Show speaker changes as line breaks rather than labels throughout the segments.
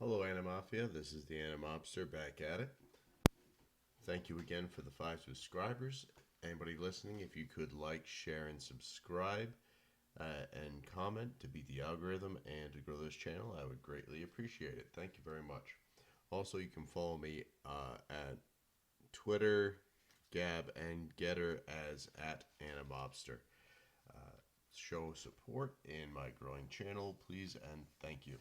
Hello, Animafia. This is the Animobster back at it. Thank you again for the 5 subscribers. Anybody listening, if you could like, share, and subscribe and comment to beat the algorithm and to grow this channel, I would greatly appreciate it. Thank you very much. Also, you can follow me at Twitter, Gab, and Gettr as at Animobster. Show support in my growing channel, please, and thank you.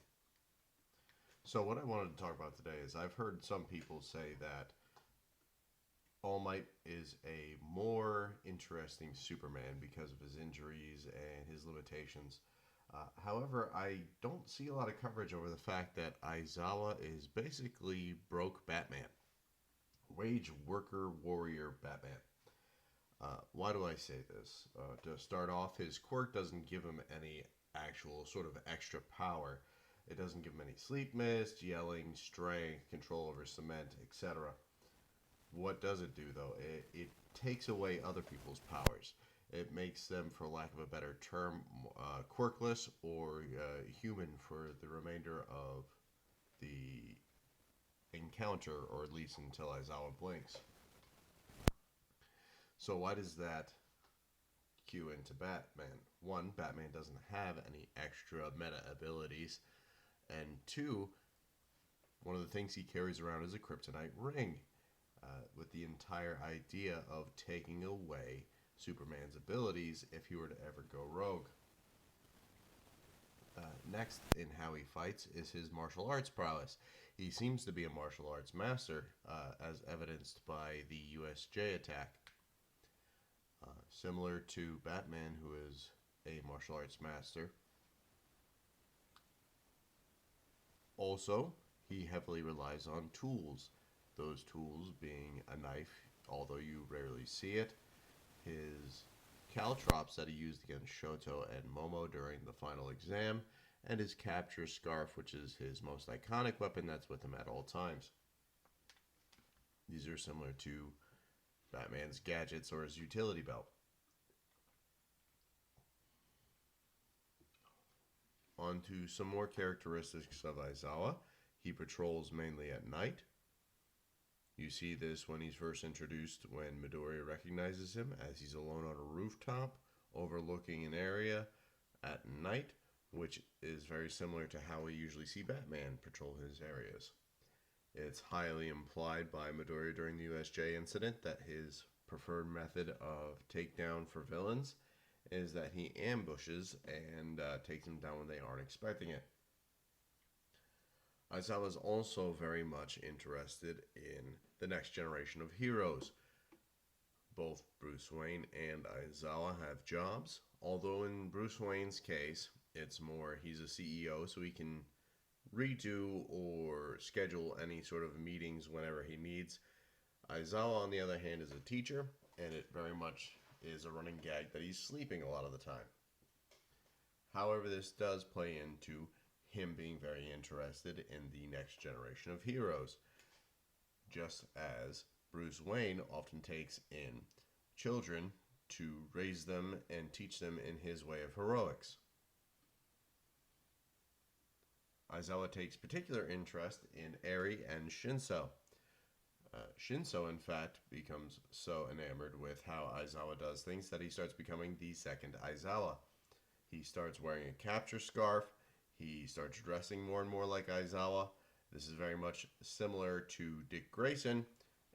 So what I wanted to talk about today is I've heard some people say that All Might is a more interesting Superman because of his injuries and his limitations. However, I don't see a lot of coverage over the fact that Aizawa is basically broke Batman. Wage worker warrior Batman. Why do I say this? To start off, his quirk doesn't give him any actual sort of extra power. It doesn't give him any sleep mist, yelling, strength, control over cement, etc. What does it do, though? It takes away other people's powers. It makes them, for lack of a better term, quirkless or human for the remainder of the encounter, or at least until Aizawa blinks. So why does that cue into Batman? One, Batman doesn't have any extra meta abilities. And two, one of the things he carries around is a kryptonite ring, with the entire idea of taking away Superman's abilities if he were to ever go rogue. Next in how he fights is his martial arts prowess. He seems to be a martial arts master, as evidenced by the USJ attack. Similar to Batman, who is a martial arts master. Also, he heavily relies on tools. Those tools being a knife, although you rarely see it, his caltrops that he used against Shoto and Momo during the final exam, and his capture scarf, which is his most iconic weapon that's with him at all times. These are similar to Batman's gadgets or his utility belt. On to some more characteristics of Aizawa. He patrols mainly at night. You see this when he's first introduced when Midoriya recognizes him, as he's alone on a rooftop overlooking an area at night, which is very similar to how we usually see Batman patrol his areas. It's highly implied by Midoriya during the USJ incident that his preferred method of takedown for villains is that he ambushes and takes them down when they aren't expecting it. Aizawa is also very much interested in the next generation of heroes. Both Bruce Wayne and Aizawa have jobs, although in Bruce Wayne's case, it's more he's a CEO, so he can redo or schedule any sort of meetings whenever he needs. Aizawa, on the other hand, is a teacher, and it very much is a running gag that he's sleeping a lot of the time. However, this does play into him being very interested in the next generation of heroes, just as Bruce Wayne often takes in children to raise them and teach them in his way of heroics. Aizawa takes particular interest in Eri and Shinso. Shinso, in fact, becomes so enamored with how Aizawa does things that he starts becoming the second Aizawa. He starts wearing a capture scarf. He starts dressing more and more like Aizawa. This is very much similar to Dick Grayson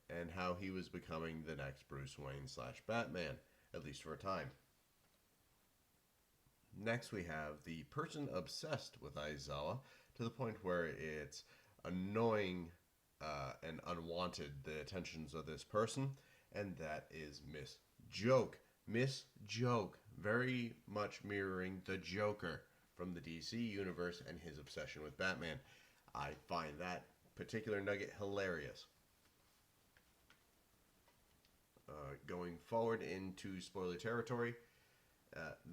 and how he was becoming the next Bruce Wayne / Batman, at least for a time. Next, we have the person obsessed with Aizawa to the point where it's annoying and unwanted, the attentions of this person, and that is Miss Joke. Miss Joke, very much mirroring the Joker from the DC universe and his obsession with Batman. I find that particular nugget hilarious. Going forward into spoiler territory,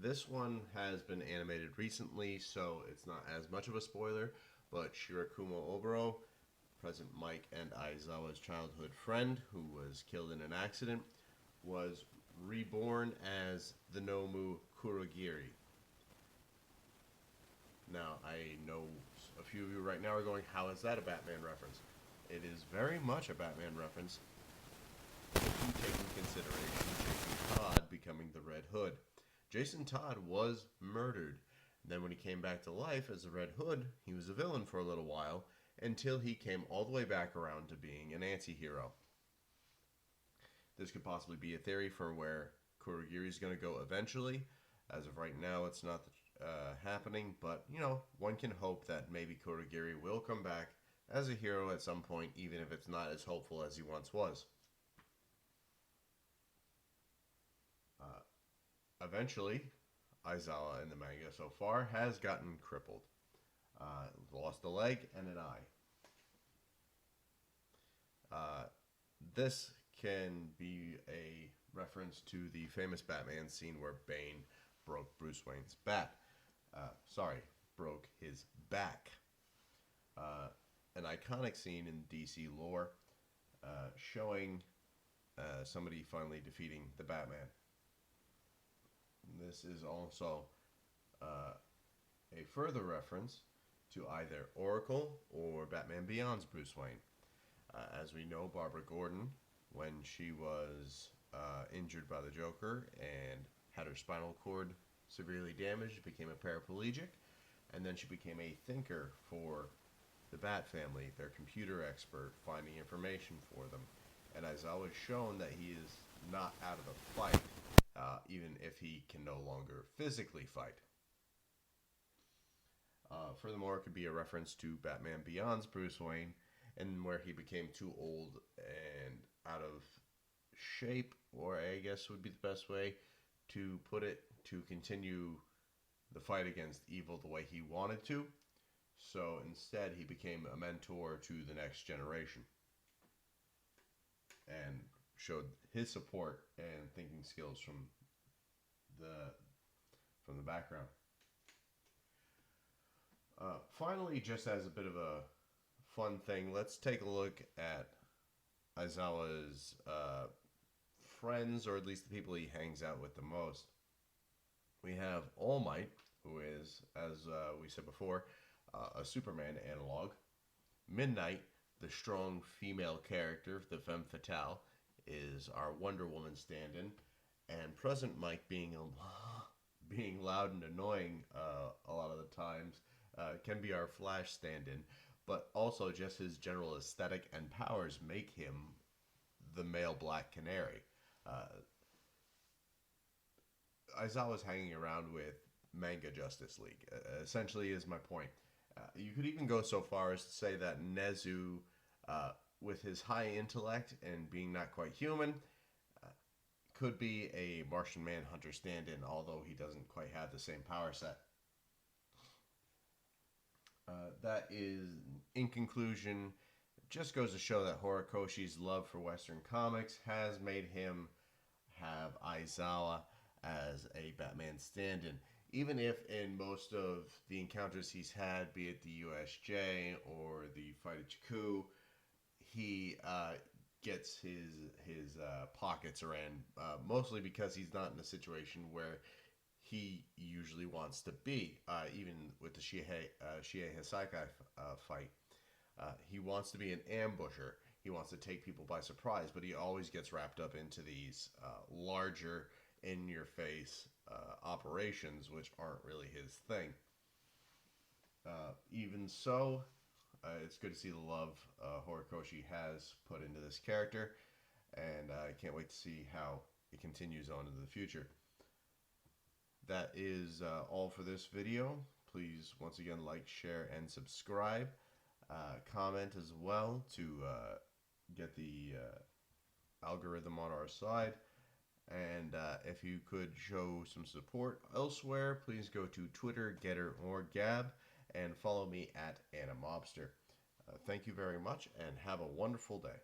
this one has been animated recently, so it's not as much of a spoiler, but Shirakumo Oboro, President Mike and Aizawa's childhood friend who was killed in an accident, was reborn as the Nomu Kurogiri. Now, I know a few of you right now are going, how is that a Batman reference? It is very much a Batman reference if you take into consideration Jason Todd becoming the Red Hood. Jason Todd was murdered. Then when he came back to life as the Red Hood, he was a villain for a little while until he came all the way back around to being an anti-hero. This could possibly be a theory for where Kurogiri is going to go eventually. As of right now, it's not happening, but, you know, one can hope that maybe Kurogiri will come back as a hero at some point, even if it's not as hopeful as he once was. Eventually, Aizawa in the manga so far has gotten crippled. Lost a leg and an eye. This can be a reference to the famous Batman scene where Bane broke Bruce Wayne's broke his back. An iconic scene in DC lore showing somebody finally defeating the Batman. This is also a further reference to either Oracle or Batman Beyond's Bruce Wayne. As we know, Barbara Gordon, when she was injured by the Joker and had her spinal cord severely damaged, became a paraplegic, and then she became a thinker for the Bat family, their computer expert, finding information for them. And Aizawa has shown that he is not out of the fight, even if he can no longer physically fight. Furthermore, it could be a reference to Batman Beyond's Bruce Wayne, and where he became too old and out of shape, or I guess would be the best way to put it, to continue the fight against evil the way he wanted to. So instead, he became a mentor to the next generation and showed his support and thinking skills from the background. Finally, just as a bit of a fun thing, let's take a look at Aizawa's friends, or at least the people he hangs out with the most. We have All Might, who is, as we said before, a Superman analog. Midnight, the strong female character, the femme fatale, is our Wonder Woman stand-in. And Present Mike, being loud and annoying a lot of the times, can be our Flash stand-in. But also just his general aesthetic and powers make him the male Black Canary. Aizawa's hanging around with Manga Justice League, essentially is my point. You could even go so far as to say that Nezu, with his high intellect and being not quite human, could be a Martian Manhunter stand-in, although he doesn't quite have the same power set. That is, in conclusion, just goes to show that Horikoshi's love for Western comics has made him have Aizawa as a Batman stand-in. Even if in most of the encounters he's had, be it the USJ or the fight at Jakku, he gets his pockets around, mostly because he's not in a situation where he usually wants to be. Even with the Shie Hisakai fight, he wants to be an ambusher. He wants to take people by surprise, but he always gets wrapped up into these larger, in-your-face operations, which aren't really his thing. Even so, it's good to see the love Horikoshi has put into this character, and I can't wait to see how it continues on into the future. That is all for this video. Please, once again, like, share, and subscribe. Comment as well to get the algorithm on our side. And if you could show some support elsewhere, please go to Twitter, Gettr, or Gab, and follow me at Animobster. Thank you very much, and have a wonderful day.